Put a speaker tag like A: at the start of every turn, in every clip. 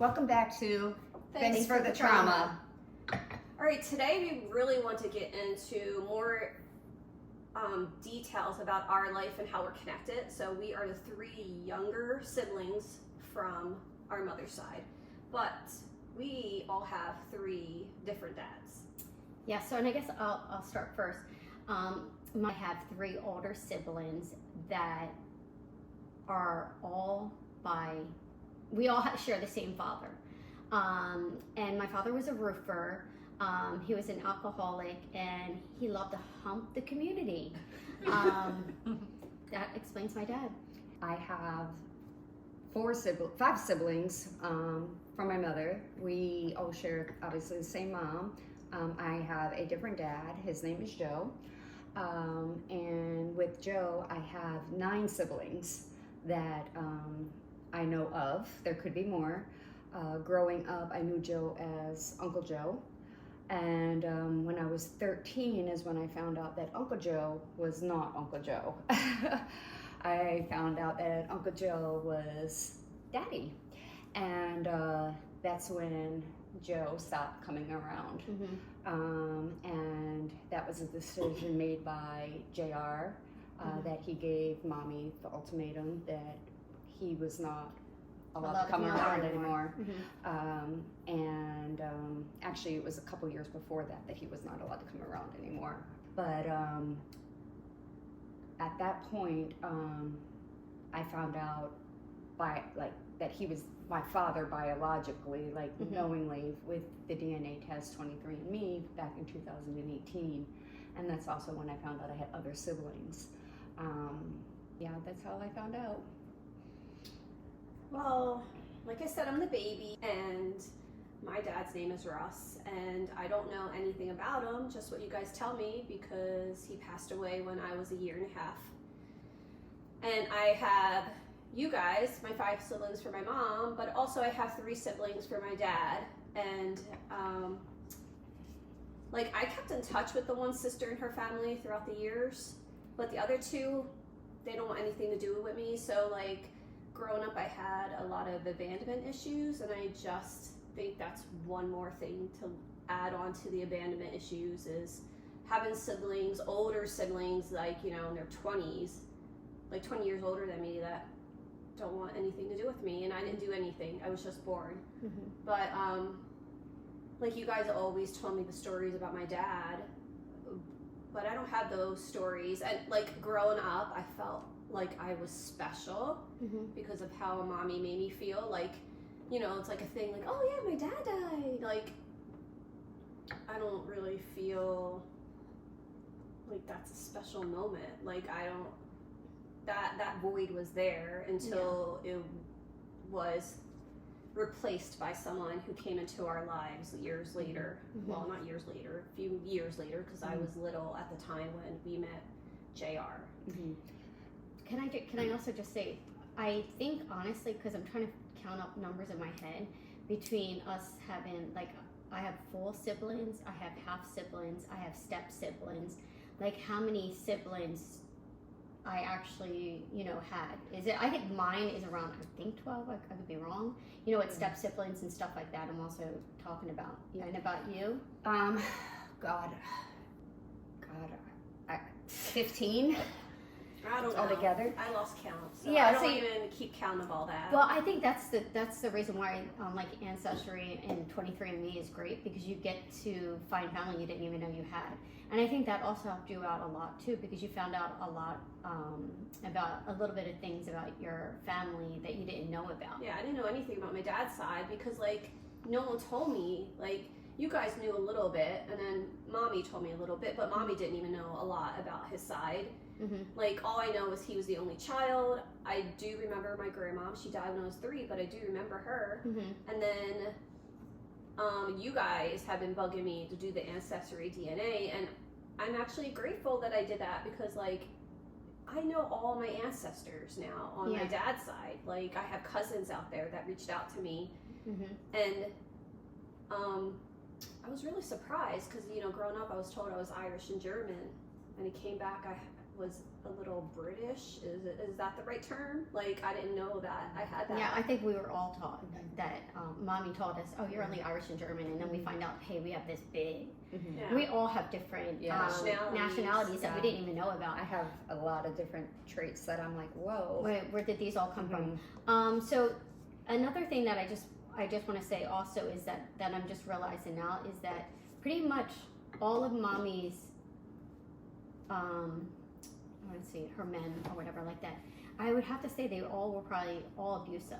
A: Welcome back to
B: Thanks
A: for the Trauma.
B: All right, today we really want to get into more details about our life and how we're connected. So we are the three younger siblings from our mother's side, but we all have three different dads.
C: Yeah, so and I guess I'll start first. I have three older siblings that are we all share the same father. And my father was a roofer. He was an alcoholic and he loved to hump the community. That explains my dad.
A: I have five siblings from my mother. We all share obviously the same mom. I have a different dad. His name is Joe. And with Joe, I have 9 siblings that I know of. There could be more. Growing up, I knew Joe as Uncle Joe. And when I was 13 is when I found out that Uncle Joe was not Uncle Joe. I found out that Uncle Joe was Daddy. And that's when Joe stopped coming around. And that was a decision made by JR that he gave Mommy the ultimatum that he was not allowed to come around anymore. And actually it was a couple years before that he was not allowed to come around anymore. But at that point, I found out that he was my father biologically, knowingly, with the DNA test 23andMe back in 2018. And that's also when I found out I had other siblings. Yeah, that's how I found out.
B: Well, like I said, I'm the baby, and my dad's name is Russ, and I don't know anything about him, just what you guys tell me, because he passed away when I was 1.5 years. And I have you guys, my 5 siblings for my mom, but also I have 3 siblings for my dad. And I kept in touch with the one sister and her family throughout the years, but the other 2, they don't want anything to do with me. So growing up, I had a lot of abandonment issues, and I just think that's one more thing to add on to the abandonment issues is having siblings, older siblings, in their 20s, 20 years older than me, that don't want anything to do with me, and I didn't do anything. I was just born. But you guys always told me the stories about my dad, but I don't have those stories. And growing up, I felt like I was special because of how Mommy made me feel. It's like a thing, oh yeah, my dad died. I don't really feel like that's a special moment. I don't, that void was there until it was replaced by someone who came into our lives years later. Well, not years later, a few years later, because I was little at the time when we met JR.
C: Can I also just say, I think honestly, because I'm trying to count up numbers in my head, between us having, I have full siblings, I have half siblings, I have step siblings, how many siblings I actually, had. I think mine is around, 12, I could be wrong. With step siblings and stuff like that, I'm also talking about. And about you?
A: God, 15?
B: I don't know.
A: Altogether?
B: I lost count. So
C: yeah,
B: I don't even keep count of all that.
C: Well, I think that's the reason why Ancestry and 23andMe is great, because you get to find family you didn't even know you had. And I think that also helped you out a lot too, because you found out a lot about a little bit of things about your family that you didn't know about.
B: Yeah, I didn't know anything about my dad's side because no one told me. You guys knew a little bit, and then Mommy told me a little bit, but Mommy didn't even know a lot about his side. All I know is he was the only child. I do remember my grandmom. She died when I was 3, but I do remember her. And then you guys have been bugging me to do the ancestry DNA, and I'm actually grateful that I did that, because I know all my ancestors now on my dad's side. I have cousins out there that reached out to me, and I was really surprised because growing up I was told I was Irish and German, and it came back was a little British. Is that the right term? Like, I didn't know that I had that.
C: Yeah, I think we were all taught that. Mommy taught us, oh, you're only Irish and German, and then we find out, hey, we have this big.
B: Yeah.
C: We all have different nationalities that we didn't even know about.
A: I have a lot of different traits that I'm like, whoa.
C: Where did these all come from? So another thing that I just want to say also is that I'm just realizing now is that pretty much all of Mommy's, let's see, her men or whatever like that, I would have to say they all were probably all abusive.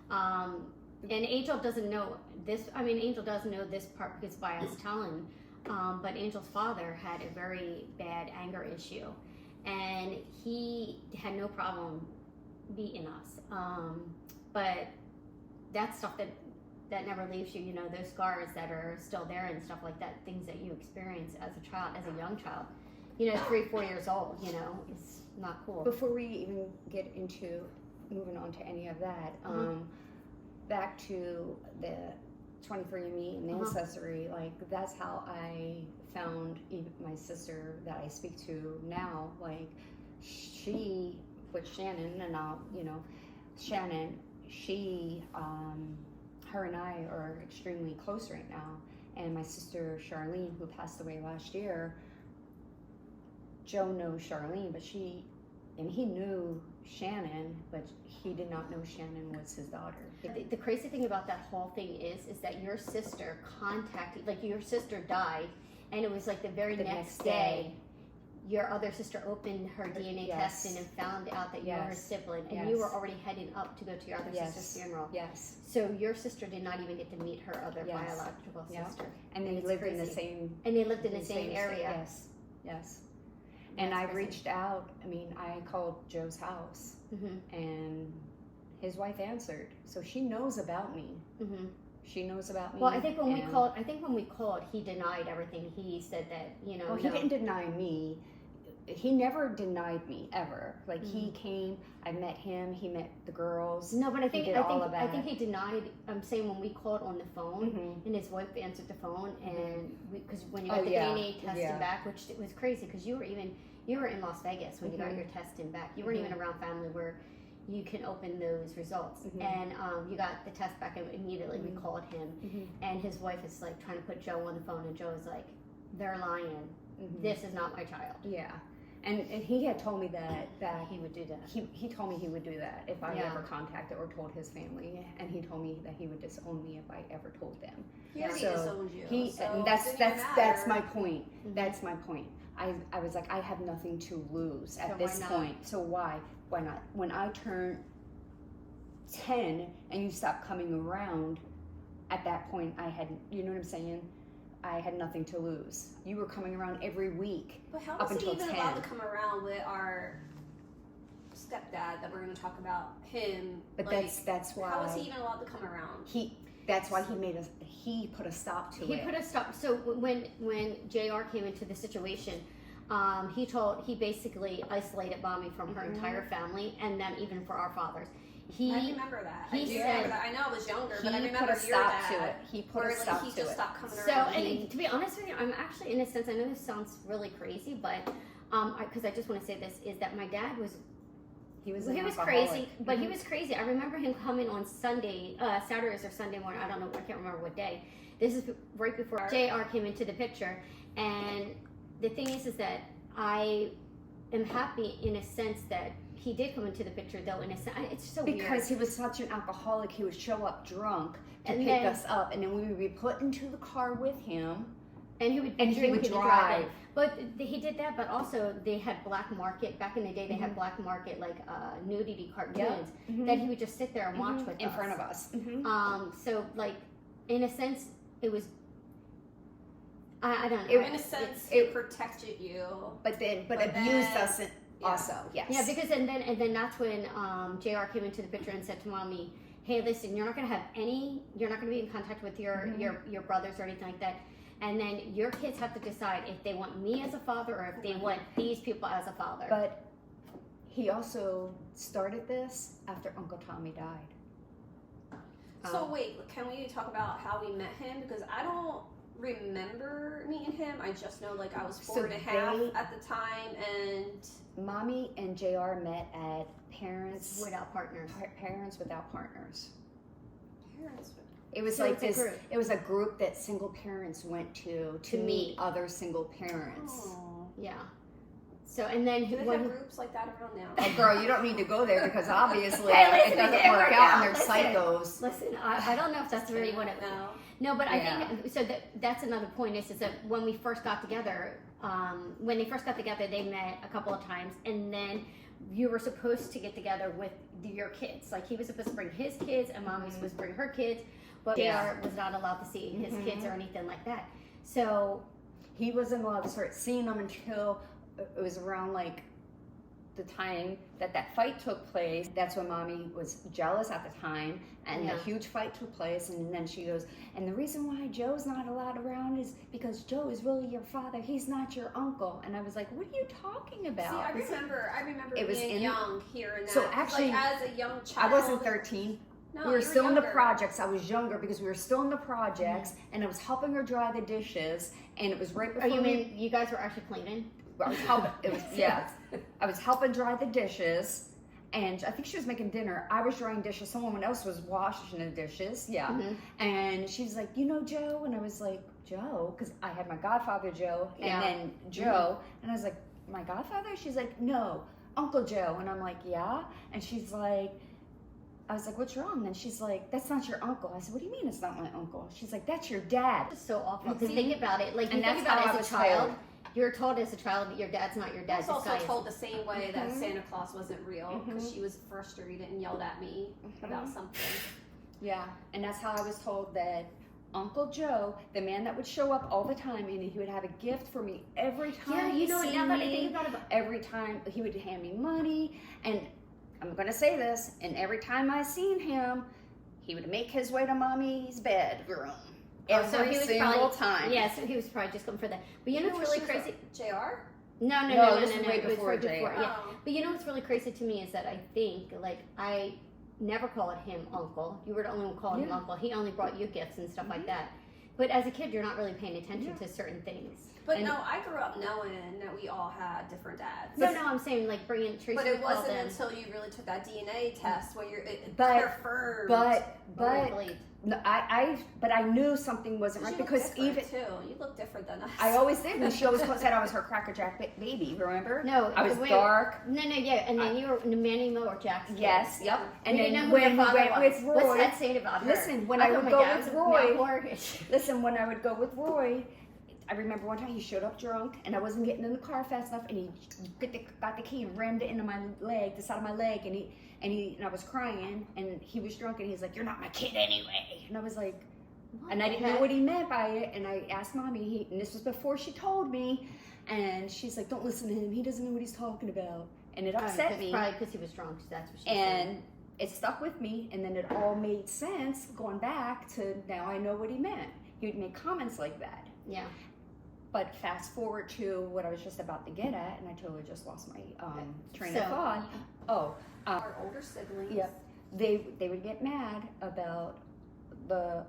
C: And Angel doesn't know this. I mean, Angel does know this part because by us telling. But Angel's father had a very bad anger issue, and he had no problem beating us. But that's stuff that never leaves you. You know, those scars that are still there and stuff like that. Things that you experience as a child, as a young child. You know, 3-4 years old. You know, it's not cool.
A: Before we even get into moving on to any of that, back to the 23andMe and Ancestry, like that's how I found even my sister that I speak to now. Like she, with Shannon, and I'll, you know, Shannon, she, her and I are extremely close right now. And my sister Charlene, who passed away last year, Joe knows Charlene, but he knew Shannon, but he did not know Shannon was his daughter.
C: The crazy thing about that whole thing is that your sister contacted, like your sister died, and it was like the very next day, your other sister opened her DNA testing and found out that you were her sibling, and you were already heading up to go to your other sister's funeral.
A: Yes.
C: So your sister did not even get to meet her other biological sister.
A: And they lived in the same.
C: And they lived in the same area.
A: Yes. Yes. And I reached out. I mean, I called Joe's house, and his wife answered. So she knows about me. She knows about me.
C: Well, I think when we called, he denied everything. He said that, you know.
A: Well, he didn't deny me. He never denied me ever. Like he came, I met him. He met the girls.
C: No, but I think he denied. I'm saying when we called on the phone, and his wife answered the phone, and because when you got the DNA tested back, which it was crazy because you were in Las Vegas when you got your testing back. You weren't even around family where you can open those results. And you got the test back, and immediately we called him, and his wife is like trying to put Joe on the phone, and Joe is like, "They're lying. This is not my child."
A: Yeah. And he had told me that
C: he would do that.
A: He told me he would do that if I ever contacted or told his family, and he told me that he would disown me if I ever told them.
B: He already disowned you.
A: And that's my point. That's my point. I was like, I have nothing to lose at this point. So why not? When I turn 10 and you stop coming around, at that point I had, you know what I'm saying? I had nothing to lose. You were coming around every week.
B: But how
A: up
B: was he
A: until
B: even
A: 10.
B: allowed to come around with our stepdad that we're going to talk about? Him.
A: But
B: like,
A: that's why.
B: How was he even allowed to come around?
A: That's why he put a stop to it.
C: He put a stop. So when JR came into the situation, he basically isolated Mommy from her entire family, and then even for our fathers.
B: I remember that. I know I was younger, but I remember
A: put a stop to it. He put a stop to it.
B: He just stopped coming
C: So,
B: around.
C: and to be honest with you, I'm actually, in a sense, I know this sounds really crazy, but because I just want to say this, is that my dad was crazy, but he was crazy. I remember him coming on Saturdays or Sunday morning. I don't know. I can't remember what day. This is right before JR came into the picture, and the thing is that I am happy in a sense that he did come into the picture, though. In a sense, it's so weird
A: because he was such an alcoholic. He would show up drunk to pick us up, and then we would be put into the car with him,
C: and he would drive. But he did that. But also, they had black market back in the day. They had black market like nudity cartoons that he would just sit there and watch with
A: in
C: us.
A: front of us.
C: So like, in a sense, it was. I don't know.
B: In a sense, it protected you,
A: but abused us also. Yes.
C: Yeah, because and then that's when JR came into the picture and said to Mommy, "Hey, listen, you're not gonna be in contact with your brothers or anything like that, and then your kids have to decide if they want me as a father or if they want these people as a father."
A: But he also started this after Uncle Tommy died.
B: So wait, can we talk about how we met him? Because I don't remember meeting him. I just know like I was
A: So
B: 4 and a half
A: they-
B: at the time, and
A: Mommy and JR met at parents
C: Without partners.
A: parents without partners.
B: parents.
A: It was
C: So
A: like
C: it's a
A: this.
C: group.
A: It was a group that single parents went to
C: To
A: meet
C: meet.
A: other single parents.
B: Oh.
C: Yeah. So and then
B: Do they
C: when
B: have groups like that around now?
A: Oh, girl, you don't need to go there because obviously
C: Hey, listen,
A: it doesn't
C: it
A: work
C: worked
A: out and
C: out.
A: they're psychos.
C: listen, I don't know if that's really what it.
B: No.
C: No, but I
A: Yeah.
C: think so. That's another point is that when we first got together, when they first got together, they met a couple of times, and then you were supposed to get together with your kids. Like he was supposed to bring his kids, and Mom was supposed to bring her kids, but
A: Yeah.
C: JR was not allowed to see his
A: Mhm.
C: kids or anything like that. So
A: He wasn't allowed to start seeing them until it was around like the time that fight took place. That's when Mommy was jealous at the time, and
C: Yeah.
A: the huge fight took place. And then she goes, and the reason why Joe's not allowed around is because Joe is really your father. He's not your uncle. And I was like, what are you talking about?
B: See, I remember
A: It was
B: being
A: in-
B: young here and
A: So
B: that. 'Cause,
A: actually,
B: like, as a young
A: I
B: child,
A: wasn't 13.
B: No,
A: We were
B: you
A: still in the
B: younger.
A: projects. I was younger because we were still in the projects, and I was helping her dry the dishes. And it was right
C: oh,
A: before
C: you
A: we
C: mean you guys were actually cleaning?
A: I was helping. It was yeah. I was helping dry the dishes, and I think she was making dinner. I was drying dishes. Someone else was washing the dishes. Yeah.
C: Mhm.
A: And she's like, you know Joe, and I was like, Joe, because I had my godfather Joe, and
C: Yeah.
A: then Joe, and I was like, my godfather? She's like, no, Uncle Joe, and I'm like, yeah, and she's like. I was like, what's wrong? And she's like, that's not your uncle. I said, what do you mean it's not my uncle? She's like, that's your dad.
C: It's so awful.
A: Mhm.
C: To think about it, like you
A: And
C: think
A: that's
C: about
A: how I
C: it
A: was
C: as a child.
A: told.
C: You're told as a child that your dad's not your
B: I
C: dad.
B: was
C: This
B: also
C: guy is-
B: told the same way that
A: Mhm.
B: Santa Claus wasn't real because
A: Mhm.
B: she was frustrated and yelled at me about something.
A: Yeah, and that's how I was told that Uncle Joe, the man that would show up all the time, and he would have a gift for me every time.
C: Yeah,
A: he
C: you know,
A: seen
C: now that I
A: me,
C: think about it,
A: every time he would hand me money, and I'm gonna say this, and every time I seen him, he would make his way to Mommy's bedroom. Every
C: so he was
A: single
C: probably,
A: time.
C: Yeah, so he was probably just coming for that. But you know what's really crazy?
B: JR?
C: No,
A: this was way
C: it was
A: before
C: right
A: JR.
C: before. Yeah.
B: Oh.
C: But you know what's really crazy to me is that I think like I never called him uncle. You were the only one calling him
A: Yeah.
C: uncle. He only brought you gifts and stuff like that. But as a kid, you're not really paying attention to certain things.
B: But
A: And-
B: no, I grew up knowing that we all had different dads.
C: No, I'm saying like bringing Tracy.
B: But it
C: would call
B: wasn't
C: them.
B: until you really took that DNA test where it
A: But-
B: confirmed.
A: But
C: Believed.
A: no, but I knew something wasn't right
B: you look
A: because
B: different,
A: even
B: too. You look different than us.
A: I always did when she always said I was her Cracker Jack baby. Remember?
C: No,
A: I was
C: wait.
A: dark.
C: No, yeah, and then you were Manny Mo or Jack's kid.
A: Yes, yep. And
C: We didn't
A: then
C: know who your
A: when we
C: father
A: went
C: was.
A: with
C: What's
A: Roy,
C: that saying about her?
A: listen, when I
C: thought
A: would
C: my
A: go
C: dad
A: with
C: was
A: Roy-
C: not mortgage.
A: listen, when I would go with Roy, I remember one time he showed up drunk and I wasn't getting in the car fast enough, and he got the key and rammed it into my leg, the side of my leg, and I was crying, and he was drunk, and he's like, "You're not my kid anyway," and I was like. And I didn't know what he meant by it, and I asked Mommy, and this was before she told me, and she's like, don't listen to him, he doesn't know what he's talking about, and it upset me,
C: Probably because he was drunk. That's what she
A: and it stuck with me, and then it all made sense going back to now I know what he meant. He would make comments like that.
C: Yeah.
A: But fast forward to what I was just about to get at, and I totally just lost my train
C: So-
A: of thought.
B: Our older siblings.
A: Yep. They would get mad about the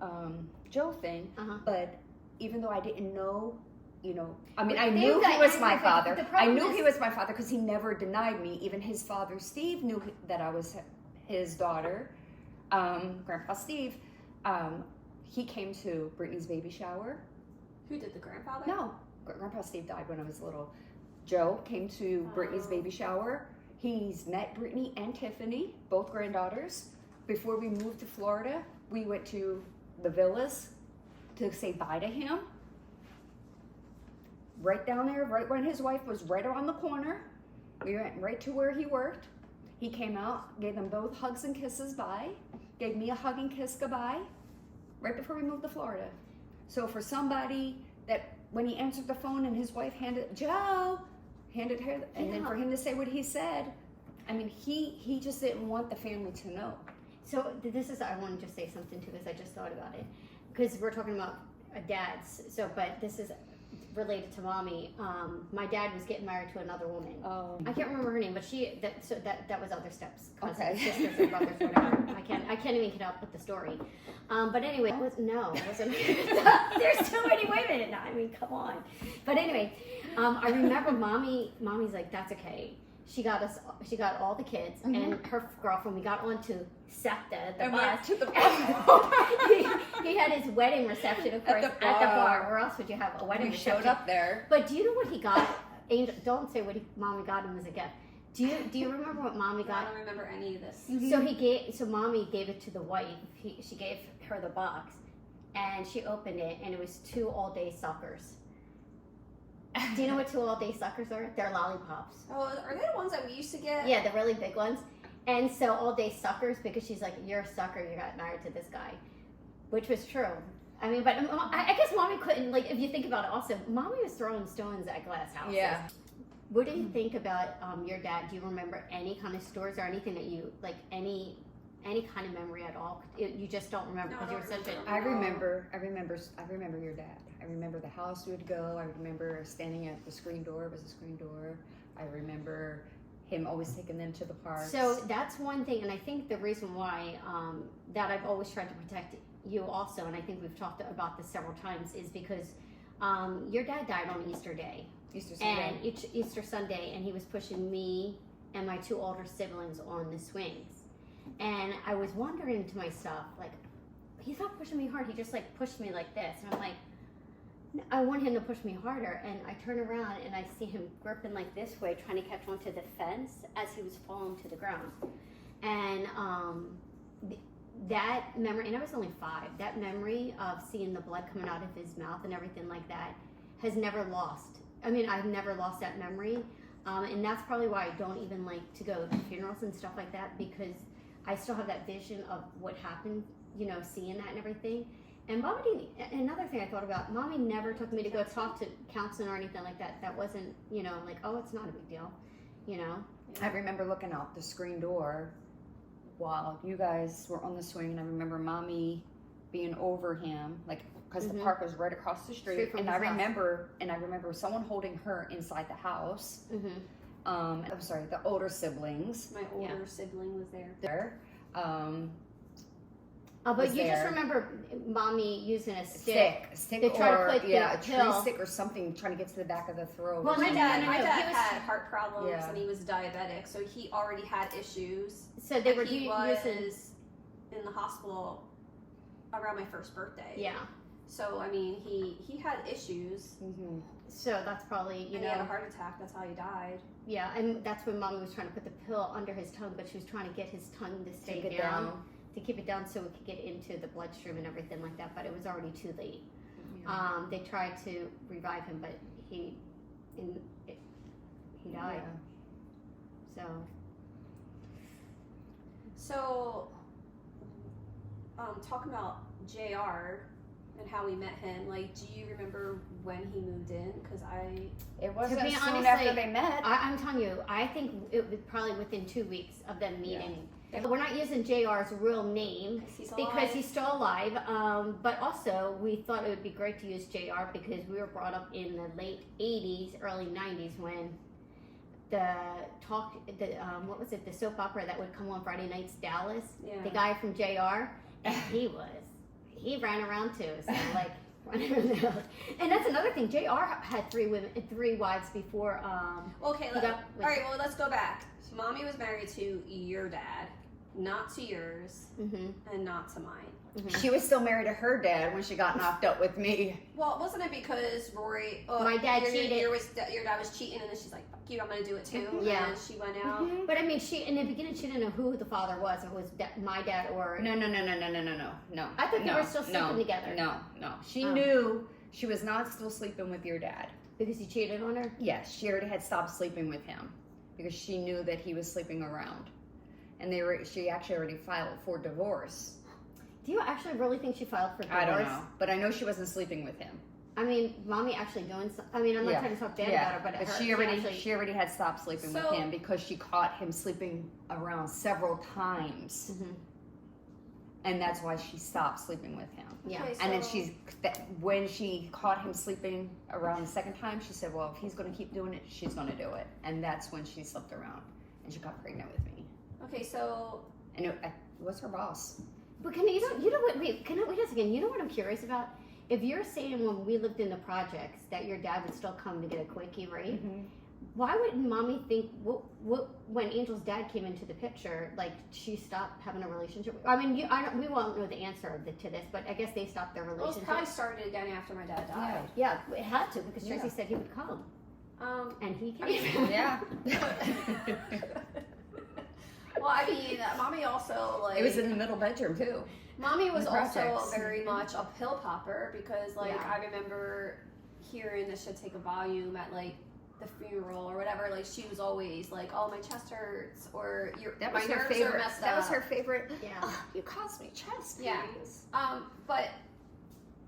A: Joe thing,
C: Uh-huh.
A: but even though I didn't know, I mean,
C: But
A: I
C: they
A: knew
C: got
A: he was
C: angry,
A: my
C: but
A: father.
C: the
A: I
C: problem
A: knew
C: is-
A: he was my father because he never denied me. Even his father, Steve, knew that I was his daughter. Grandpa Steve, he came to Brittany's baby shower.
B: Who did the grandfather?
A: No, Grandpa Steve died when I was little. Joe came to Brittany's
B: Oh.
A: baby shower. He's met Brittany and Tiffany, both granddaughters. Before we moved to Florida, we went to the villas to say bye to him. Right down there, right when his wife was right around the corner. We went right to where he worked. He came out, gave them both hugs and kisses bye. Gave me a hug and kiss goodbye. Right before we moved to Florida. So for somebody that when he answered the phone and his wife handed her, and then for him to say what he said, I mean, he just didn't want the family to know.
C: So this is, I want to just say something too, because I just thought about it. Because we're talking about dads. So, but this is related to mommy. My dad was getting married to another woman.
A: Oh.
C: I can't remember her name, but that was other steps, cousins,
A: Okay.
C: sisters, and brothers, whatever. I can't even get up with the story. But anyway, it wasn't. There's too many women. I mean, come on. But anyway, I remember mommy's like, that's okay. She got all the kids and her girlfriend. We got on to SEPTA, the bus.
A: To the bar.
C: he had his wedding reception, of course, at the bar. Where else would you have a wedding
A: We
C: reception?
A: showed up there.
C: But do you know what he got? Angel, don't say what mommy got him as a gift. Do you remember what mommy
B: I
C: got?
B: don't remember any of this.
C: So mommy gave it to the wife. She gave her the box, and she opened it, and it was 2 all-day suckers. Do you know what 2 all-day suckers are? They're lollipops.
B: Oh, are they the ones that we used to get?
C: Yeah, the really big ones. And so all-day suckers, because she's like, you're a sucker, you got married to this guy. Which was true. I mean, but I guess mommy couldn't, like, if you think about it also, mommy was throwing stones at glass houses.
A: Yeah.
C: What do you think about your dad? Do you remember any kind of stories or anything that you, like, any kind of memory at all? You just don't remember
B: No,
C: because
B: I
C: you were
B: don't
C: such a...
B: remember.
A: I remember your dad. I remember the house we would go. I remember standing at the screen door. It was a screen door. I remember him always taking them to the parks.
C: So that's one thing, and I think the reason why that I've always tried to protect you also, and I think we've talked about this several times, is because your dad died on Easter Day.
A: Easter Sunday.
C: And Easter Sunday, and he was pushing me and my 2 older siblings on the swings. And I was wondering to myself, like, he's not pushing me hard. He just, like, pushed me like this. And I'm like, I want him to push me harder. And I turn around, and I see him gripping like this way, trying to catch onto the fence as he was falling to the ground. And that memory, and I was only 5, that memory of seeing the blood coming out of his mouth and everything like that has never lost. I mean, I've never lost that memory. And that's probably why I don't even like to go to funerals and stuff like that, because I still have that vision of what happened, you know, seeing that and everything. And mommy didn't, another thing I thought about, mommy never took me to go talk to counseling or anything like that. That wasn't, you know, like, oh, it's not a big deal, you know.
A: I remember looking out the screen door while you guys were on the swing, and I remember mommy being over him, like, because the park was right across the street,
C: from
A: and
C: his
A: I
C: house.
A: remember someone holding her inside the house. I'm sorry, the older siblings
B: My older sibling was there.
A: there.
C: But
A: Was
C: you just
A: there.
C: remember mommy using a
A: Stick
C: to try to
A: or
C: put the
A: a tree
C: pill.
A: stick or something, trying to get to the back of the throat.
C: Well,
A: or
B: My
A: something.
B: dad,
C: no,
B: my
C: he
B: dad
C: was-
B: had heart problems
A: Yeah.
B: and he was diabetic, so he already had issues.
C: So they were
B: he
C: using,
B: was in the hospital around my first birthday.
C: yeah.
B: So I mean, he had issues.
A: Mhm.
C: So that's probably, you
B: And he had a
C: know,
B: heart attack. That's how he died.
C: yeah. And that's when mommy was trying to put the pill under his tongue, but she was trying to get his tongue to stay
A: Take it
C: down,
A: down.
C: to keep it down so it could get into the bloodstream and everything like that. But it was already too late.
A: Yeah.
C: They tried to revive him, but he died.
A: Yeah.
C: So
B: So, talking about JR and how we met him, like, do you remember when he moved in? Because
A: It wasn't
C: be
A: soon
C: honest,
A: after
C: like,
A: they met.
C: I'm telling you, I think it was probably within 2 weeks of them meeting. We're not using JR's real name
B: he's
C: because
B: alive.
C: he's still alive. But also, we thought it would be great to use JR because we were brought up in the late 80s, early 90s when what was it, the soap opera that would come on Friday nights, Dallas,
B: Yeah.
C: the guy from JR, and he ran around too, so like running around. And that's another thing, JR had 3 wives before.
B: Okay,
C: he got-
B: all right. Well, let's go back. Mommy was married to your dad, not to yours, and not to mine.
A: She was still married to her dad when she got knocked up with me.
B: Well, wasn't it because Rory?
C: My dad cheated.
B: Your dad was cheating, and then she's like, "Fuck you, I'm gonna do it too."
C: Yeah.
B: And she went out.
C: But I mean, in the beginning, she didn't know who the father was. It was my dad or
A: No.
C: I thought they were still sleeping together.
A: No. She
C: Oh.
A: knew she was not still sleeping with your dad.
C: because he cheated on her.
A: Yes, she already had stopped sleeping with him because she knew that he was sleeping around, and she actually already filed for divorce.
C: Do you actually really think she filed for divorce?
A: I don't know, but I know she wasn't sleeping with him.
C: I mean, mommy actually doing. I mean, I'm not trying to talk bad about her, but
A: she already had stopped sleeping with him because she caught him sleeping around several times. and that's why she stopped sleeping with him.
C: Yeah.
B: Okay,
A: And then
B: so-
A: when she caught him sleeping around the second time, she said, well, if he's going to keep doing it, she's going to do it. And that's when she slept around and she got pregnant with me.
B: Okay, so
A: And it was her boss.
C: But you know what? Wait a second. You know what I'm curious about? If you're saying when we lived in the projects that your dad would still come to get a quickie, right?
A: Mm-hmm.
C: Why wouldn't mommy think when Angel's dad came into the picture, like she stopped having a relationship? I mean, we won't know the answer to this, but I guess they stopped their
B: well, it
C: relationship.
B: probably started again after my dad died.
C: Yeah, it had to because Tracy
A: Yeah.
C: said he would come, and he
B: I mean,
C: came.
A: Yeah.
B: Well, I mean, mommy also like
A: It was in the middle bedroom, too.
B: mommy was
A: The
B: also
A: projects.
B: very much a pill popper because like
C: Yeah.
B: I remember hearing that she'd take a volume at like the funeral or whatever. Like she was always like, "Oh, my chest hurts," or
A: That
B: my
A: was her
B: nerves are
A: favorite.
B: messed
A: That was
B: up.
A: her favorite.
C: Yeah.
A: "Oh, you caused me chest
B: Yeah.
A: pains."
B: But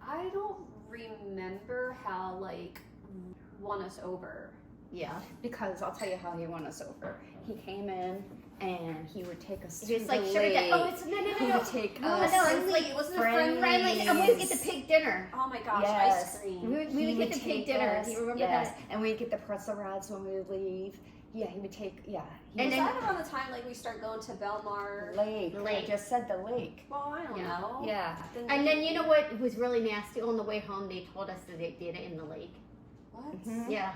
B: I don't remember how like won us over.
C: Yeah.
A: Because I'll tell you how he won us over. He came in and he would take us
C: He
A: to
C: was like,
A: the
C: sugar
A: lake.
C: daddy. Oh, it's no.
A: He would take
B: No,
A: us.
B: no,
C: friendly.
B: it wasn't
A: friendly.
B: a
C: Friendly, and we would get the pig dinner.
B: Oh my gosh,
A: Yes.
B: ice cream.
C: We would
A: He
C: get the pig
A: take
C: dinner.
A: us,
C: Do you remember
A: yes.
C: that?
A: And we'd get the pretzel rods when we would leave. Yeah, he would take. Yeah. He
C: And
B: Was
A: was
C: then-
B: that around the time like we start going to Belmar?
A: lake.
C: The lake.
A: I just said the lake.
B: Well, I don't
C: Yeah.
B: know.
A: Yeah.
C: And then you know what was really nasty? On the way home, they told us that they did it in the lake.
B: What?
A: Mhm.
C: Yeah,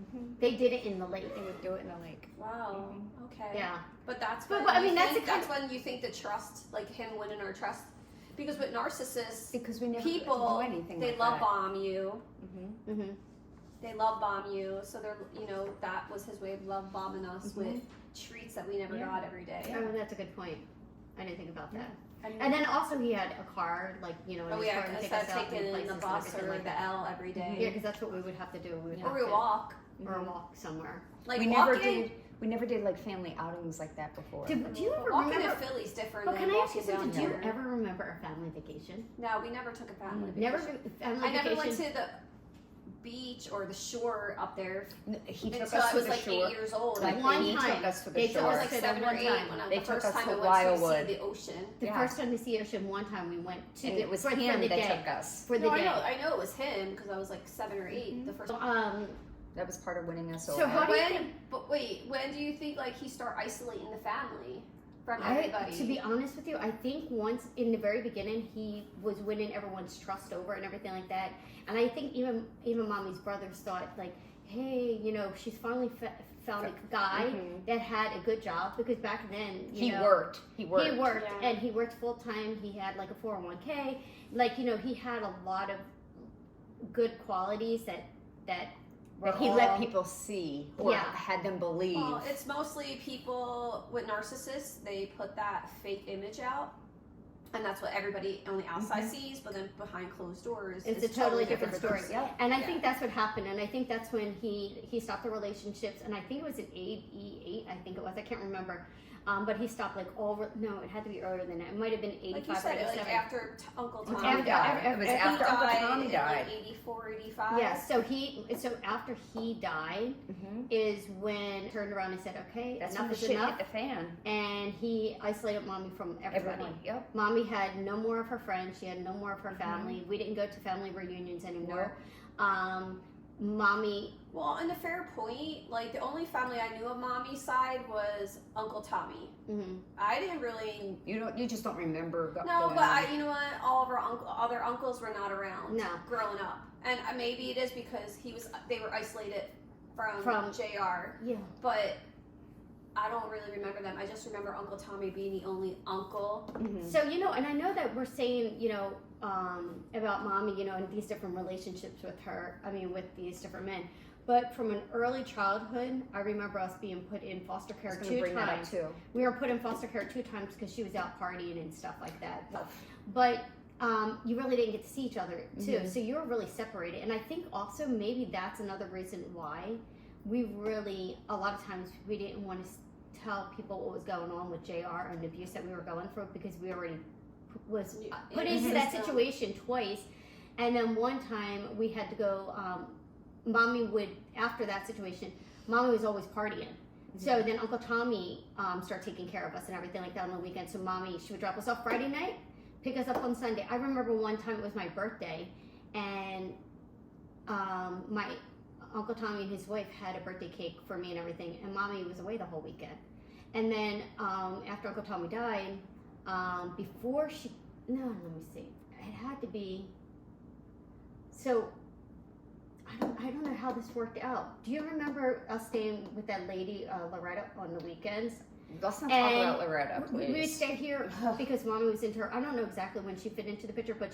A: Mm-hmm.
C: they did it in the lake.
A: They would do it in the lake.
B: Wow. Okay.
C: Yeah.
B: But that's
C: But-
B: when
C: but I mean,
B: you
C: that's
B: think,
C: the kind
B: that's when you think the trust, like him winning our trust, because with narcissists,
A: Because we never
B: people
A: do anything
B: they
A: like
B: love
A: that.
B: bomb you.
A: Mm-hmm.
C: Mm-hmm.
B: They love bomb you. So they're that was his way of love bombing us with treats that we never
A: Yeah.
B: got every day.
C: Oh, that's a good point. I didn't think about that.
B: And
C: And then also he had a car, like in
B: oh
C: his
B: yeah,
C: car to take
B: instead
C: us
B: of
C: out
B: taking
C: and
B: in the
C: places and
B: bus
C: everything
B: or
C: like
B: the
C: that.
B: L every day,
C: Yeah, because that's what we would have to do. We would
B: or
C: have
B: we
C: to,
B: walk.
C: or walk somewhere.
B: Like
A: we never
B: walking.
A: did. We never did like family outings like that before.
C: Do you ever
B: Walking
C: remember?
B: in Philly's different
C: But
B: than
C: can I ask you
B: walking
C: something?
B: down
C: Do you
B: here.
C: ever remember a family vacation?
B: No, we never took a family
C: Never
B: vacation.
C: family
B: I never
C: vacation.
B: went to the beach or the shore up there
A: He took
B: until
A: us
B: I
A: to
B: was
A: the
B: like
A: shore.
B: 8 years old.
A: Like,
C: One
A: he
C: time,
A: took us to the
C: they took
B: I
A: shore.
B: was
C: us
B: like
C: to the
B: 7 or
C: one
B: 8
C: time.
B: when
A: They
B: the
A: took
B: first
A: us
B: time
A: to
B: I went
A: Wildwood.
B: to see the ocean.
C: The
A: Yeah.
C: first time to see ocean, one time we went to
A: And
C: the,
A: it was
C: for
A: him
C: the
A: that
C: day.
A: took us.
C: For the
B: No,
C: day.
B: I know it was him because I was like 7 or 8 the first time.
A: That was part of winning us
C: So
A: over.
C: how do you
B: When, but wait, when do you think like he start isolating the family from everybody?
C: To be honest with you, I think once in the very beginning he was winning everyone's trust over and everything like that. And I think even mommy's brothers thought like, hey, she's finally found a guy
A: Mhm.
C: that had a good job, because back then
A: He
C: know,
A: worked.
C: He worked,
B: Yeah.
C: and he worked full time. He had like a 401k. Like he had a lot of good qualities that were
A: That he
C: all-
A: let people see or
C: Yeah.
A: had them believe.
B: Well, it's mostly people with narcissists. They put that fake image out, and that's what everybody on the outside sees. But then behind closed doors,
C: It's a totally different story.
B: person.
A: Yep.
C: And I
B: Yeah.
C: think that's what happened. And I think that's when he stopped the relationships. And I think it was in '88. I think it was. I can't remember. But he stopped like no, it had to be earlier than that. It might have been '85
B: Like you
C: or
B: said,
C: '87.
B: like after Uncle Tommy
A: Tommy died. It was
B: He
A: after Uncle
B: died
A: Tommy
B: in
A: died.
B: like 84, 85.
C: Yeah, so after he died
A: Mhm.
C: is when he turned around and said, okay,
A: That's when
C: enough
A: the
C: is
A: shit
C: enough.
A: hit the fan.
C: And he isolated mommy from everybody.
A: Everyone. Yep.
C: Mommy had no more of her friends. She had no more of her family. We didn't go to family reunions anymore. Mommy,
B: Well, and a fair point, like the only family I knew of mommy's side was Uncle Tommy.
C: mhm.
B: I didn't really.
A: You just don't remember.
B: No,
A: going
B: but
A: on.
B: you know what? All of our other uncles were not around.
C: No.
B: Growing up, and maybe it is because they were isolated from Jr.
C: Yeah.
B: But I don't really remember them. I just remember Uncle Tommy being the only uncle.
A: Mhm.
C: So, and I know that we're saying, about mommy, and these different relationships with her, with these different men. But from an early childhood, I remember us being put in foster
A: I
C: care
A: was gonna
C: 2
A: bring that up
C: times.
A: too.
C: We were put in foster care 2 times because she was out partying and stuff like that. But you really didn't get to see each other too,
A: Mhm.
C: so you were really separated. And I think also maybe that's another reason why we really, a lot of times, we didn't want to tell people what was going on with JR and the abuse that we were going through, because we already was put into that situation twice. And then one time we had to go, mommy would, after that situation, mommy was always partying. So then Uncle Tommy started taking care of us and everything like that on the weekend. So mommy, she would drop us off Friday night, pick us up on Sunday. I remember one time it was my birthday, and my Uncle Tommy and his wife had a birthday cake for me and everything, and Mommy was away the whole weekend. And then after Uncle Tommy died, let me see, it had to be, so I don't know how this worked out. Do you remember us staying with that lady, Loretta, on the weekends?
A: Let's not talk about Loretta, please.
C: We would stay here because Mommy was into her. I don't know exactly when she fit into the picture, but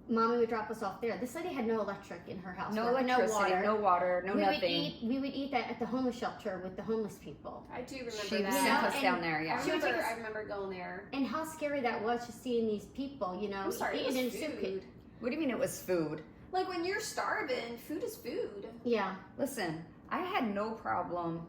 C: Mommy would drop us off there. This lady had no electric in her house.
A: No electricity, no water, no nothing.
C: We would eat that at the homeless shelter with the homeless people.
B: I do remember
A: She
B: that.
A: sent us down there, yeah.
B: I remember going there.
C: And how scary that was, just seeing these people, you know,
B: I'm sorry,
C: eating in
B: it was
C: soup.
B: food.
A: What do you mean it was food?
B: Like when you're starving, food is food.
C: Yeah.
A: Listen, I had no problem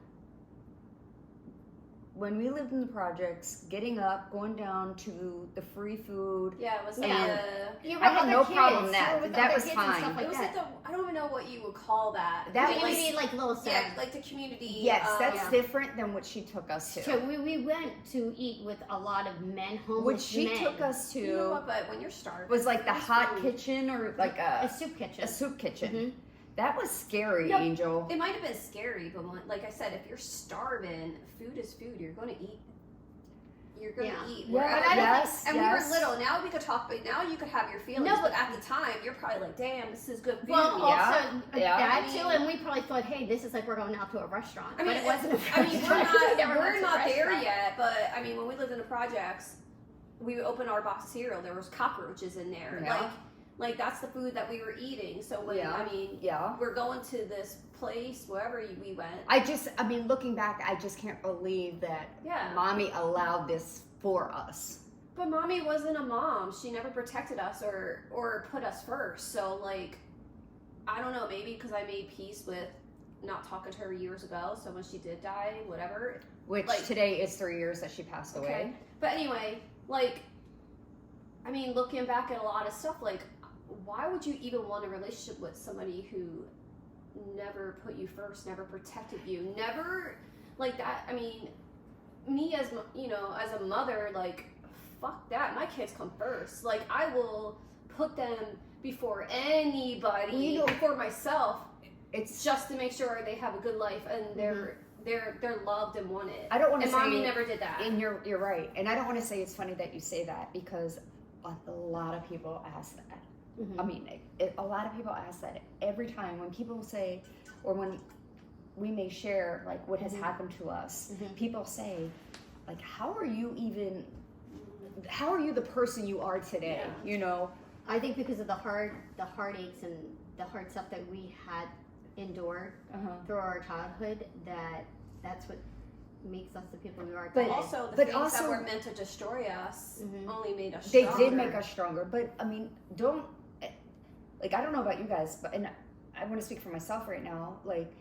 A: when we lived in the projects, getting up, going down to the free food.
B: Yeah, it was
A: And
C: You
A: I had no problem that was fine.
C: Like
B: it was like I don't even know what you would call that.
A: That
C: we
A: was
C: eat like little
B: yeah,
C: snacks.
B: like the community.
A: Yes, that's
C: yeah.
A: different than what she took us to.
C: So we went to eat with a lot of men, homeless
A: What she
C: men.
A: took us to
B: You know what? But when you're starving,
A: was like the
B: it's
A: hot
B: food.
A: kitchen or like
C: a soup kitchen.
A: a soup kitchen.
C: Mhm.
A: That was scary,
B: Yep.
A: Angel.
B: It might have been scary, but like I said, if you're starving, food is food. You're going to eat. You're going to eat.
A: Yeah,
B: wherever.
A: yes,
B: And
A: yes.
B: we were little. Now we could talk, but now you could have your feelings.
C: No,
B: but at the time, you're probably like, "Damn, this is good food."
C: Well,
A: Yeah,
C: also
A: yeah.
C: that
B: I
C: too,
B: mean-
C: and we probably thought, hey, this is like we're going out to a restaurant.
B: I mean,
C: but it wasn't. A
B: I mean,
C: restaurant. We never went
B: we're
C: to a
B: not there
C: restaurant.
B: yet. But I mean, when we lived in the projects, we would open our box of cereal. There was cockroaches in there.
A: Yeah.
B: Like that's the food that we were eating. So when
A: Yeah.
B: I mean,
A: Yeah.
B: we're going to this place wherever we went.
A: I mean, looking back, I just can't believe that
B: Yeah.
A: Mommy allowed this for us.
B: But Mommy wasn't a mom. She never protected us or put us first. So like, I don't know. Maybe because I made peace with not talking to her years ago. So when she did die, whatever.
A: Which
B: Like-
A: today is 3 years that she passed away.
B: But anyway, like, I mean, looking back at a lot of stuff, like, why would you even want a relationship with somebody who never put you first, never protected you, never, like that? I mean, me as, as a mother, like, fuck that. My kids come first. Like, I will put them before anybody,
A: Well, you know-
B: before myself,
A: It's
B: just to make sure they have a good life and they're loved and wanted.
A: I don't want to
B: And
A: say
B: Mommy never did that.
A: And you're right. And I don't want to say it's funny that you say that because a lot of people ask that.
C: Mhm.
A: I mean, a lot of people ask that every time when people say, or when we may share like what has happened to us.
C: Mhm.
A: People say, like, how are you the person you are today?
B: Yeah.
A: You know,
C: I think because of the heartaches and the hard stuff that we had endured through our childhood, that's what makes us the people we are
A: But
C: today.
B: Also, the
A: But
B: things
A: also-
B: that were meant to destroy us
C: Mhm.
B: only made us
A: they
B: stronger.
A: did make us stronger. But I mean, I don't know about you guys, but and I want to speak for myself right now. Like,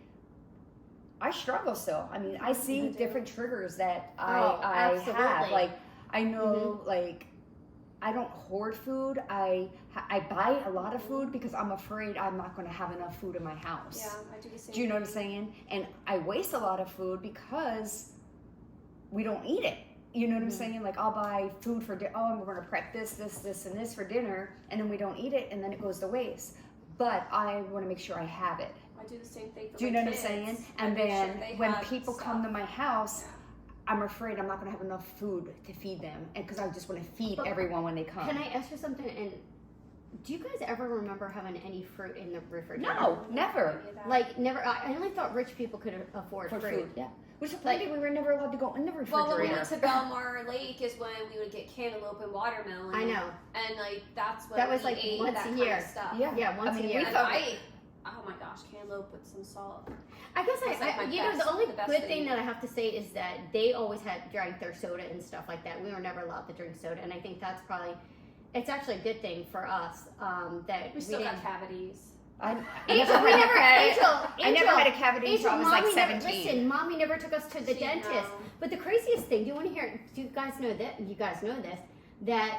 A: I struggle still. I mean, I see
B: I do.
A: different triggers that
C: Oh,
A: I have.
C: absolutely.
A: Like, I know, like, I don't hoard food. I buy a lot of food because I'm afraid I'm not going to have enough food in my house.
B: Yeah, I do the same.
A: Do you know what I'm
B: thing.
A: saying? And I waste a lot of food because we don't eat it. You know what I'm saying? Like, I'll buy food for dinner. Oh, we're going to prep this, and this for dinner, and then we don't eat it, and then it goes to waste. But I want to make sure I have it.
B: I do the same thing for
A: Do you
B: my
A: know
B: kids.
A: what I'm saying?
B: I
A: And
B: make sure
A: then
B: they
A: when
B: have
A: people
B: stuff.
A: come to my house,
B: Yeah.
A: I'm afraid I'm not going to have enough food to feed them, and because I just want to feed
C: But
A: everyone when they come.
C: Can I ask you something? And do you guys ever remember having any fruit in the refrigerator?
A: No, never.
B: Maybe that.
C: Like never. I only thought rich people could afford
A: For
C: fruit.
A: food, yeah. Which
C: Like-
A: maybe we were never allowed to go in the
B: Well, when we
A: refrigerator.
B: went to Belmar Lake is when we would get cantaloupe and watermelon.
C: I know.
B: And like that's what
C: That was,
B: we
C: like,
B: ate,
C: once
B: that
C: a
B: kind
C: year.
B: of stuff.
A: Yeah.
C: Yeah, once
A: I mean,
C: a year.
A: we
B: And
A: thought-
B: oh my gosh, cantaloupe with some salt.
C: I guess
B: That's like my
C: you know,
B: best-
C: the only
B: the best
C: good
B: thing.
C: thing that I have to say is that they always drank their soda and stuff like that. We were never allowed to drink soda, and I think that's probably, it's actually a good thing for us that
B: We still
C: didn't.
B: got cavities.
A: I
C: Angel, we never.
A: I never had a cavity until I was like
C: Mommy
A: 17.
C: Listen, Mommy never took us to the
B: She
C: dentist.
B: know.
C: But the craziest thing, do you want to hear? Do you guys know that? You guys know this, that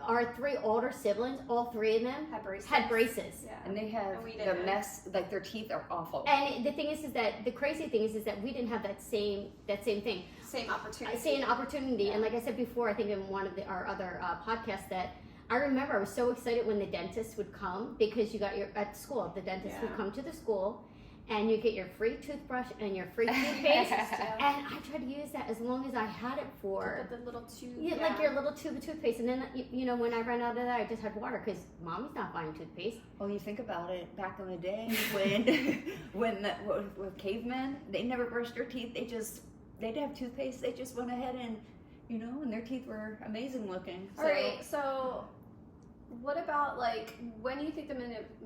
C: our three older siblings, all three of them,
B: Had braces.
C: had braces.
B: Yeah.
A: And they have
B: And we
A: the
B: didn't.
A: mess, like their teeth are awful.
C: And the thing is that the crazy thing is that we didn't have that same thing.
B: Same opportunity.
C: I say an opportunity, and like I said before, I think in one of our other podcasts, that I remember I was so excited when the dentist would come, because you got at school, the dentist would come to the school, and you get your free toothbrush and your free toothpaste, and I tried to use that as long as I had it for.
B: The little tube.
C: Like your little tube of toothpaste, and then when I ran out of that, I just had water, because mommy's not buying toothpaste.
A: Well, you think about it, back in the day when with cavemen, they never brushed their teeth. They'd have toothpaste. They just went ahead and and their teeth were amazing looking.
B: All right, so what about like when do you think the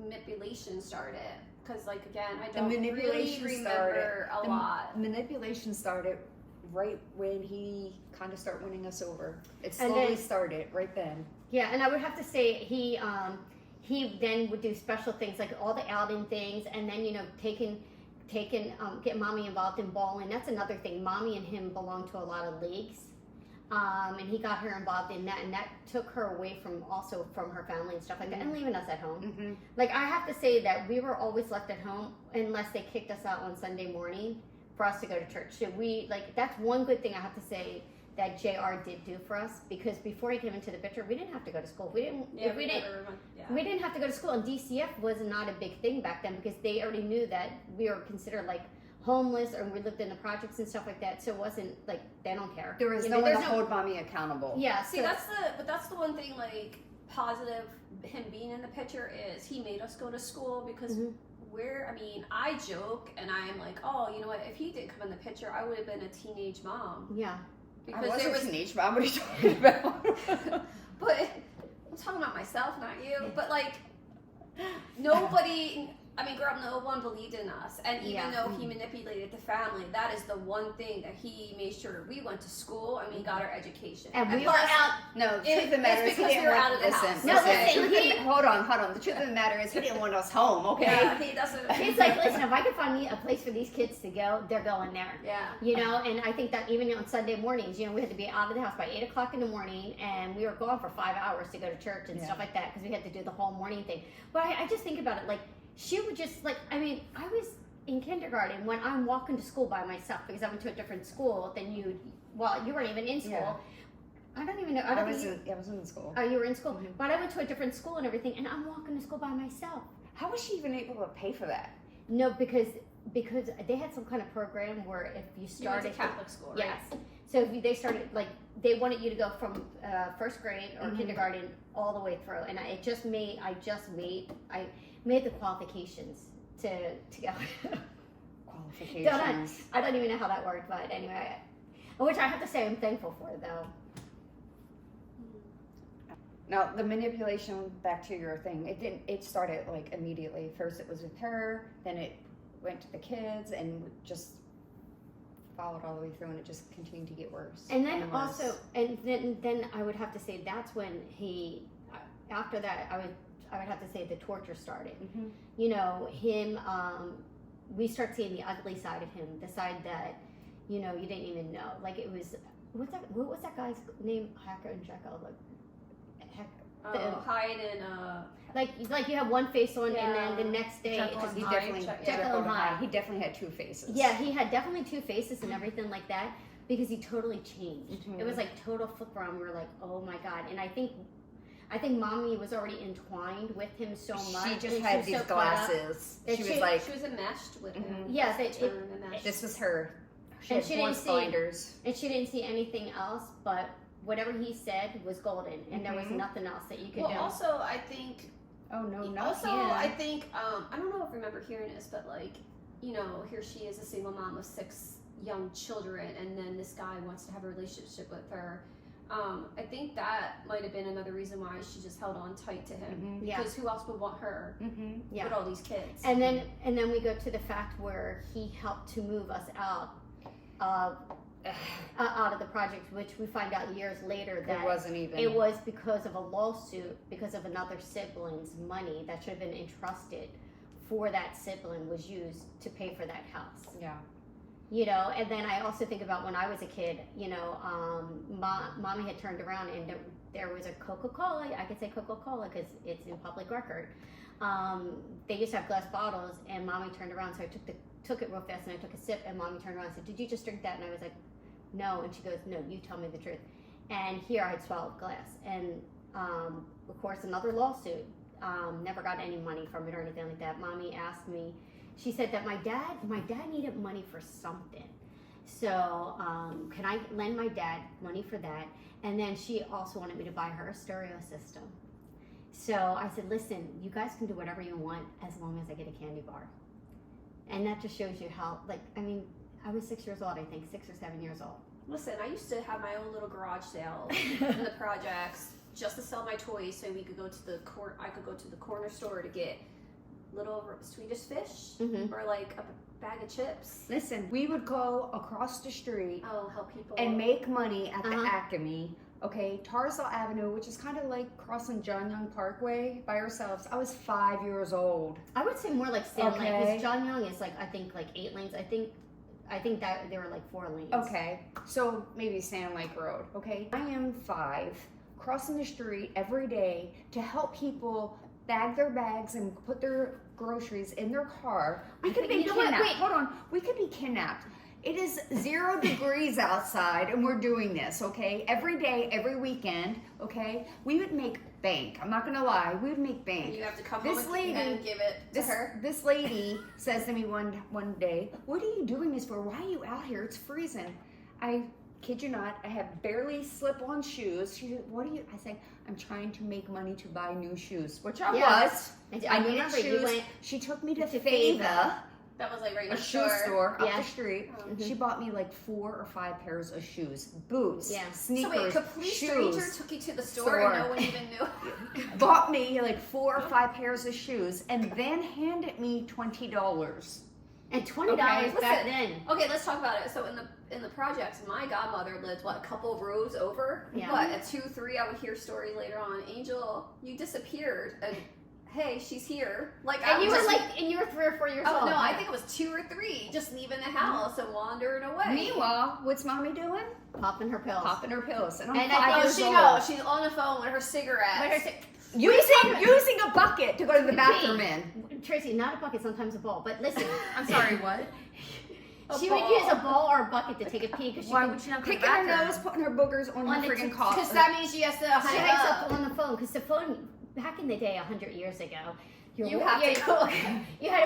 B: manipulation started? Because like again, I don't really remember a lot.
A: Manipulation started right when he kind of started winning us over. It slowly started right then.
C: Yeah, and I would have to say he then would do special things like all the outing things, and then get mommy involved in bowling. That's another thing. Mommy and him belong to a lot of leagues. And he got her involved in that, and that took her away from her family and stuff like that, and leaving us at home.
A: Mm-hmm.
C: Like, I have to say that we were always left at home unless they kicked us out on Sunday morning for us to go to church. So that's one good thing I have to say that JR did do for us, because before he came into the picture, we didn't have to go to school. We didn't have to go to school, and DCF was not a big thing back then, because they already knew that we were considered like homeless, or we lived in the projects and stuff like that, so it wasn't like they don't care.
A: There was no one to hold mommy accountable.
C: Yeah,
B: see, that's the one thing like positive him being in the picture is he made us go to school, because I joke and I'm like, oh, you know what, if he didn't come in the picture, I would have been a teenage mom.
C: Yeah.
A: Because I was a teenage mom. What are you talking about?
B: But I'm talking about myself, not you. But like nobody. Growing up, no one believed in us, and even though he manipulated the family, that is the one thing that he made sure we went to school and we got our education.
C: And we were out.
A: No, the truth of the matter is he didn't want us. Hold on. The truth of the matter is he didn't want us home. Okay.
B: Yeah, he doesn't.
C: He's like, listen, if I can find me a place for these kids to go, they're going there.
B: Yeah.
C: And I think that even on Sunday mornings, we had to be out of the house by 8:00 in the morning, and we were gone for 5 hours to go to church and stuff like that, because we had to do the whole morning thing. But I just think about it, like, she would just I was in kindergarten when I'm walking to school by myself, because I went to a different school than you. Well, you weren't even in school.
A: Yeah.
C: I don't even know.
A: I was in school.
C: Oh, you were in school, but I went to a different school and everything, and I'm walking to school by myself.
A: How was she even able to pay for that?
C: No, because they had some kind of program where if you started,
B: you went to Catholic school, right?
C: Yes. So they started they wanted you to go from first grade or kindergarten all the way through, and I made the qualifications to go.
A: Qualifications.
C: I don't even know how that worked, but anyway, which I have to say I'm thankful for, though.
A: Now, the manipulation, back to your thing, it started immediately. First it was with her, then it went to the kids, and just followed all the way through, and it just continued to get worse.
C: And then then I would have to say that's when after that, I would have to say the torture started. Him, we start seeing the ugly side of him, the side that, you didn't even know. Like, it was, what was that guy's name? Hacker and Jekyll.
B: Hyde and
C: like you have one face on, and then the next day
B: Jekyll
C: it's
B: and
C: just Jekyll and Hyde.
A: He definitely had two faces.
C: Yeah, he had definitely two faces and everything like that, because he totally changed. It was like total flip around. We were like, oh my god. And I think mommy was already entwined with him so much.
A: She just had these glasses. She was
B: enmeshed with him.
C: Yeah,
A: this was her.
C: She didn't blinders. And she didn't see anything else, but whatever he said was golden, and there was nothing else that you could do.
B: Well, also, I think...
A: Oh, no, not
B: Also,
A: him.
B: I think... I don't know if you remember hearing this, but, here she is, a single mom of 6 young children, and then this guy wants to have a relationship with her. I think that might have been another reason why she just held on tight to him, because who else would want her with all these kids?
C: And then we go to the fact where he helped to move us out of the project, which we find out years later that it was because of a lawsuit, because of another sibling's money that should have been entrusted for that sibling was used to pay for that house.
A: Yeah.
C: And then I also think about when I was a kid, mommy had turned around and there was a Coca-Cola. I could say Coca-Cola because it's in public record. They used to have glass bottles, and mommy turned around, so I took it real fast, and I took a sip, and mommy turned around and said, "Did you just drink that?" And I was like, no. And she goes, no, you tell me the truth. And here I had swallowed glass. And, of course, another lawsuit. Never got any money from it or anything like that. Mommy asked me, she said that my dad needed money for something. So, can I lend my dad money for that? And then she also wanted me to buy her a stereo system. So I said, listen, you guys can do whatever you want as long as I get a candy bar. And that just shows you how, like, I mean, I was 6 years old, I think, 6 or 7 years old.
B: Listen, I used to have my own little garage sale in the projects just to sell my toys, so we could go to the I could go to the corner store to get little Swedish fish or like a bag of chips.
A: Listen, we would go across the street
B: Help people
A: and make money at the Acme. Okay, Tarsal Avenue, which is kind of like crossing John Young Parkway by ourselves. I was 5 years old.
C: I would say more like Sand Lake, because John Young is like, I think like 8 lanes. I think that there were like 4 lanes.
A: Okay, so maybe Sand Lake Road. Okay, I am 5, crossing the street every day to help people bag their bags and put their groceries in their car. We could be kidnapped. Hold on, we could be kidnapped. It is 0 degrees outside and we're doing this, okay? Every day, every weekend, okay? We would make bank. I'm not gonna lie, we would make bank.
B: You have to come home and give it to her.
A: This lady says to me one day, what are you doing this for? Why are you out here? It's freezing. I kid you not, I have barely slip-on shoes. She said, what are you? I said, I'm trying to make money to buy new shoes, which I was. I needed shoes. She took me to Fava.
B: That was like right
A: a shoe store up the street. She bought me like 4 or 5 pairs of shoes, boots, sneakers,
B: so wait, a complete
A: shoes.
B: stranger took you to the store and no one even knew.
A: Bought me like 4 or 5 pairs of shoes and then handed me $20.
C: And $20 back then.
B: Okay, let's talk about it. So in the projects, my godmother lived a couple of rows over.
C: Yeah.
B: What, at 2, 3? I would hear a story later on. Angel, you disappeared. And hey, she's here. Like,
C: and you were 3 or 4 years old.
B: Oh no, I think it was 2 or 3, just leaving the house and wandering away.
A: Meanwhile, what's mommy doing?
C: Popping her pills.
A: Popping her pills. And I'm
B: and
A: 5 years
B: she
A: old.
B: knows she's on the phone with her cigarettes.
A: Using a bucket to go to the bathroom in.
C: Tracy, not a bucket, sometimes a bowl. But listen,
B: I'm sorry, what?
C: She would use a bowl or a bucket to take a pee because
A: Why would she not picking her nose, putting her boogers on the friggin' cough?
B: Because that means she has to
C: she hangs up on the phone. Because the phone, back in the day, 100 years ago, you had a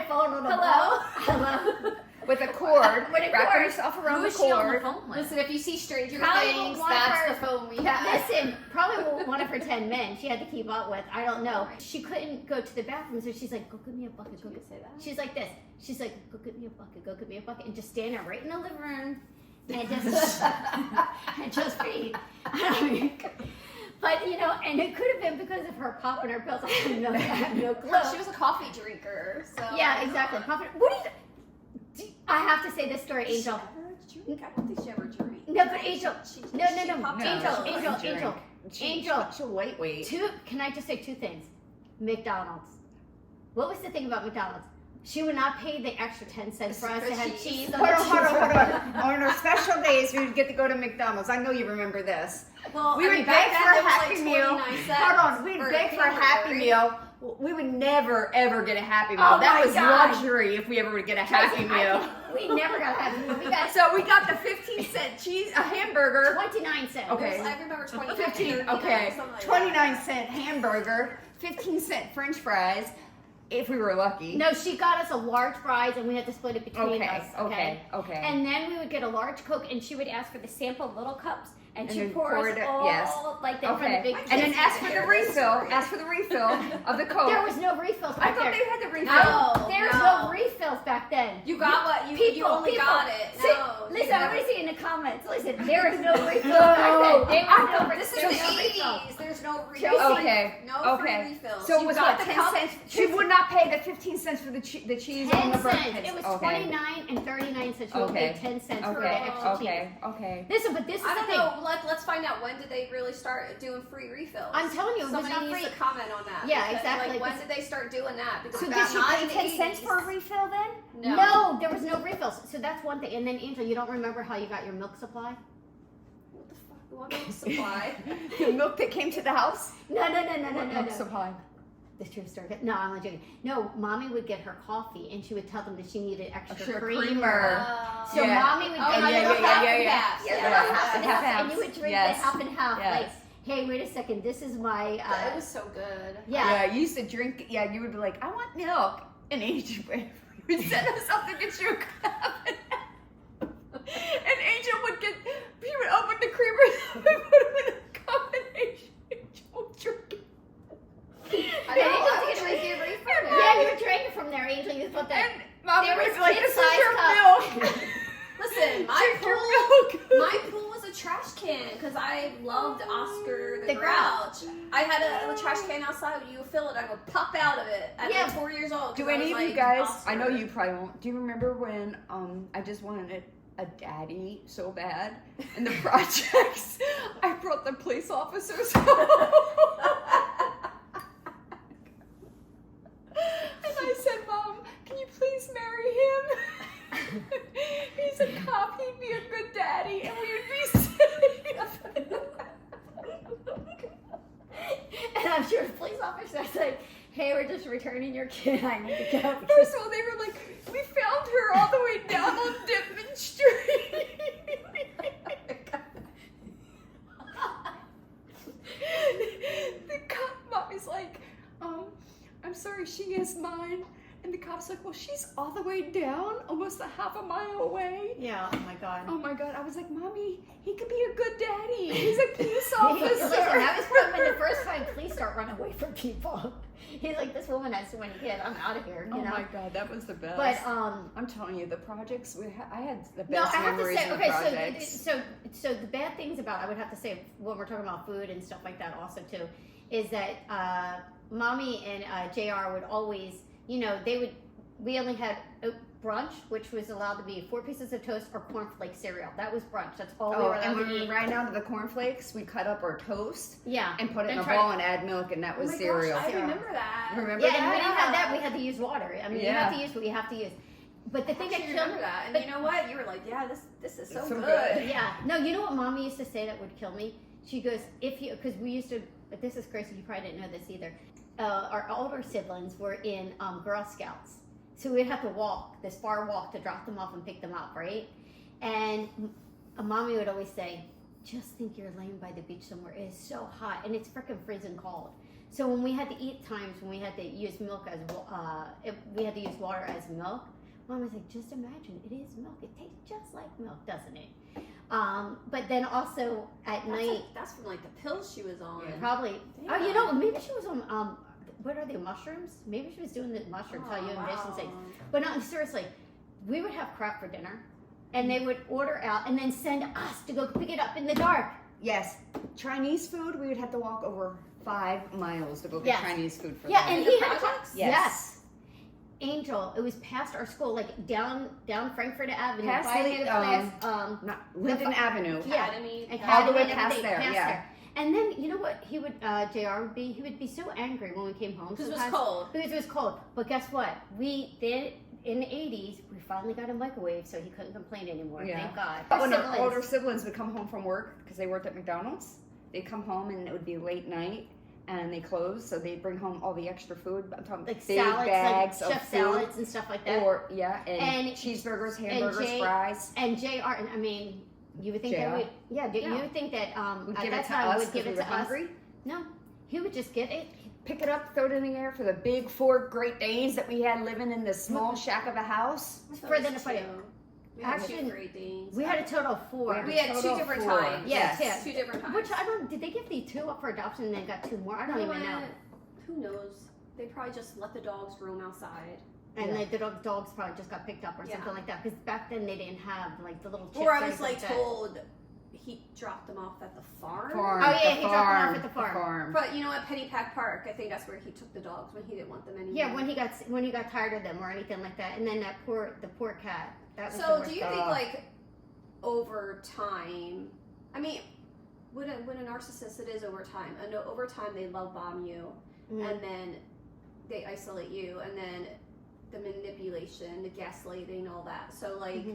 C: phone on the
B: Hello?
C: Hello.
A: With a cord, wrapping yourself around the cord.
B: Listen, if you see Stranger Things, that's the phone we have.
C: Listen, probably one of her 10 men she had to keep up with. I don't know. She couldn't go to the bathroom, so she's like, go get me a bucket. Go get, say that. She's like this. She's like, go get me a bucket. Go get me a bucket. And just stand there right in the living room and just, and just feed. I mean, but, you know, and it could have been because of her popping her pills. I have no clue.
B: She was a coffee drinker, so.
C: Yeah, exactly. What do you... I have to say this story, Angel.
B: I don't think she ever drank.
C: No, but Angel. No. Angel.
A: She'll lightweight.
C: Can I just say 2 things? McDonald's. What was the thing about McDonald's? She would not pay the extra 10 cents for us to have cheese.
A: Hold on. On our special days, we would get to go to McDonald's. I know you remember this.
B: Well,
A: we would beg for a Happy Meal. Hold on. We'd beg for a Happy Meal. We would never, ever get a Happy Meal. That was luxury if we ever would get a Happy Meal.
C: We never got a Happy Meal.
A: We got the 15-cent cheese, a hamburger.
C: 29 cents.
B: Okay. I remember 15.
A: Okay.
B: Like
A: 29-cent hamburger, 15-cent French fries. If we were lucky.
C: No, she got us a large fries and we had to split it between us.
A: Okay.
C: And then we would get a large Coke and she would ask for the sample little cups and she poured it all like that from the big
A: and then ask for the refill. Ask for the refill of the Coke.
C: There was no refills back
A: there. I thought they had the refill.
C: No, there's no refills back then.
B: You got what? You only got it. No.
C: Listen, everybody see in the comments. Listen, there is no refills back then.
B: This is the 80s. There's no refills. No free refills.
A: So it was what, 10 cents? She would not pay the 15 cents for the cheese on the burger.
C: 10 cents. It was 29 and 39 cents. She would pay 10 cents for the extra cheese.
A: Okay.
C: Listen, but this is the thing.
B: Let's find out, when did they really start doing free refills?
C: I'm telling you, it was
B: somebody
C: not free.
B: needs to comment on that.
C: Yeah, exactly.
B: Like, when did they start doing that? Because
A: so did she pay 10 cents for a refill then?
C: No, there was no refills. So that's one thing. And then Angel, you don't remember how you got your milk supply?
B: What the fuck? What milk supply?
A: The milk that came to the house?
C: No.
A: Milk supply.
C: the true story. No, I'm not joking. No, mommy would get her coffee and she would tell them that she needed extra creamer. So mommy would get and you would drink the half and half. Like, hey, wait a second, this is my.
B: It was so good.
A: Yeah, you used to drink. Yeah, you would be like, I want milk, and Angel would send us up to get you a cup. And Angel would he would open the creamer and put him in a combination. Angel would drink it.
C: Yeah, you were drinking from there, Angel. You thought that.
A: And Mom
C: there
A: was
C: was
A: like, this is your
C: cup.
A: milk.
B: Listen, my
A: Drink your milk.
B: pool was a trash can because I loved Oscar the Grouch. I had a trash can outside. When you fill it, I would pop out of it at like 4 years old.
A: Do any of you guys, I know you probably won't, do you remember when I just wanted a daddy so bad in the projects? I brought the police officers home. And I said, Mom, can you please marry him? He's a cop, he'd be a good daddy, and we would be safe.
C: And I'm sure the police officer's like, hey, we're just returning your kid. I need to go.
A: First of all, they were like, we found her all the way down on Dipman Street. The cop, Mommy's like, I'm sorry, she is mine. And the cop's like, well, she's all the way down, almost a half a mile away.
C: Yeah, oh my God.
A: Oh my God. I was like, Mommy, he could be a good daddy. He's a police officer.
C: Listen, that was when the first time police start running away from people. He's like, this woman has so many kids. I'm out of here. You know?
A: My God, that was the best.
C: But
A: I'm telling you, the projects I had the best
C: no, I have to
A: memories
C: say,
A: of the projects.
C: so the bad things about, I would have to say, when we're talking about food and stuff like that also too, is that Mommy and JR would always, you know, we only had brunch, which was allowed to be 4 pieces of toast or cornflake cereal. That was brunch. That's all we were allowed to eat.
A: Right now to the cornflakes, we cut up our toast and put it in a
C: try
A: bowl and add milk, and that was cereal.
B: Gosh, I remember that.
A: Remember that?
C: And we didn't have that. We had to use water. I mean, you have to use what you have to use. But the thing that killed me,
B: that, and you know what? You were like, yeah, this is so good.
C: Yeah. No, you know what Mommy used to say that would kill me? She goes, because we used to, but this is crazy, you probably didn't know this either. Our older siblings were in Girl Scouts. So we'd have to walk, this far walk, to drop them off and pick them up, right? And Mommy would always say, just think you're laying by the beach somewhere. It is so hot, and it's freaking freezing cold. So when we had to eat times when we had to use milk as, we had to use water as milk, Mom was like, just imagine, it is milk. It tastes just like milk, doesn't it? But then also at night.
B: That's from like the pills she was on.
C: Yeah. Probably. Damn. Oh, you know, maybe she was on, what are they, mushrooms? Maybe she was doing the mushrooms, how you envision things. But no, seriously, we would have crap for dinner, and they would order out and then send us to go pick it up in the dark.
A: Yes. Chinese food, we would have to walk over 5 miles to go get Chinese food for them.
C: Yeah, and he had
A: Yes.
C: Angel, it was past our school, like down Frankfurt Avenue.
A: Past Linden Avenue.
C: Yeah,
B: Academy.
A: All the way past there,
C: there. And then, you know what he would, JR would be? He would be so angry when we came home.
B: Because it was cold.
C: Because it was cold. But guess what? We did, in the 80s, we finally got a microwave, so he couldn't complain anymore. Yeah. Thank God.
A: But when our older siblings would come home from work, because they worked at McDonald's, they'd come home and it would be late night, and they closed, so they'd bring home all the extra food. I'm talking
C: like
A: big
C: salads,
A: bags
C: like
A: of
C: chef
A: food.
C: Salads and stuff like that.
A: Or, and cheeseburgers, hamburgers, fries.
C: And JR, I mean, you would think that would, you would think that at that time would give it to us.
A: Hungry?
C: No, he would just get it,
A: pick it up, throw it in the air for the big 4 Great Danes that we had living in this small shack of a house.
C: For the actually, we had a total of 4.
B: We had 2 different times.
C: Yes,
B: 2 different times.
C: Which I don't. Did they give the 2 up for adoption and then got 2 more? I don't even know.
B: Who knows? They probably just let the dogs roam outside.
C: And the dogs probably just got picked up or something like that. Because back then they didn't have like the little chips.
B: Or I was like told he dropped them off at the farm.
C: Oh yeah, he dropped them off at the farm.
B: But you know, at Pennypack Park, I think that's where he took the dogs when he didn't want them anymore.
C: Yeah, when he got tired of them or anything like that. And then the poor cat. That was
B: so do you think like over time? I mean, when a narcissist, it is over time. I know over time they love bomb you, and then they isolate you, and then the manipulation, the gaslighting, all that. So like,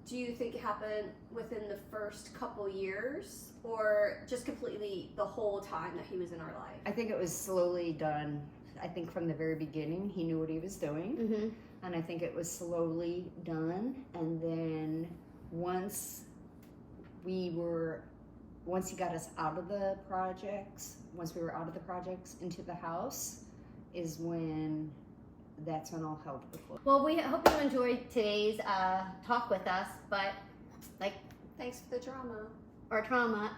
B: do you think it happened within the first couple years, or just completely the whole time that he was in our life?
A: I think it was slowly done. I think from the very beginning, he knew what he was doing.
C: Mm-hmm.
A: And I think it was slowly done. And then once he got us out of the projects, once we were out of the projects into the house, that's when all hell broke loose.
C: Well, we hope you enjoyed today's talk with us, but
B: Thanks for the drama.
C: or trauma.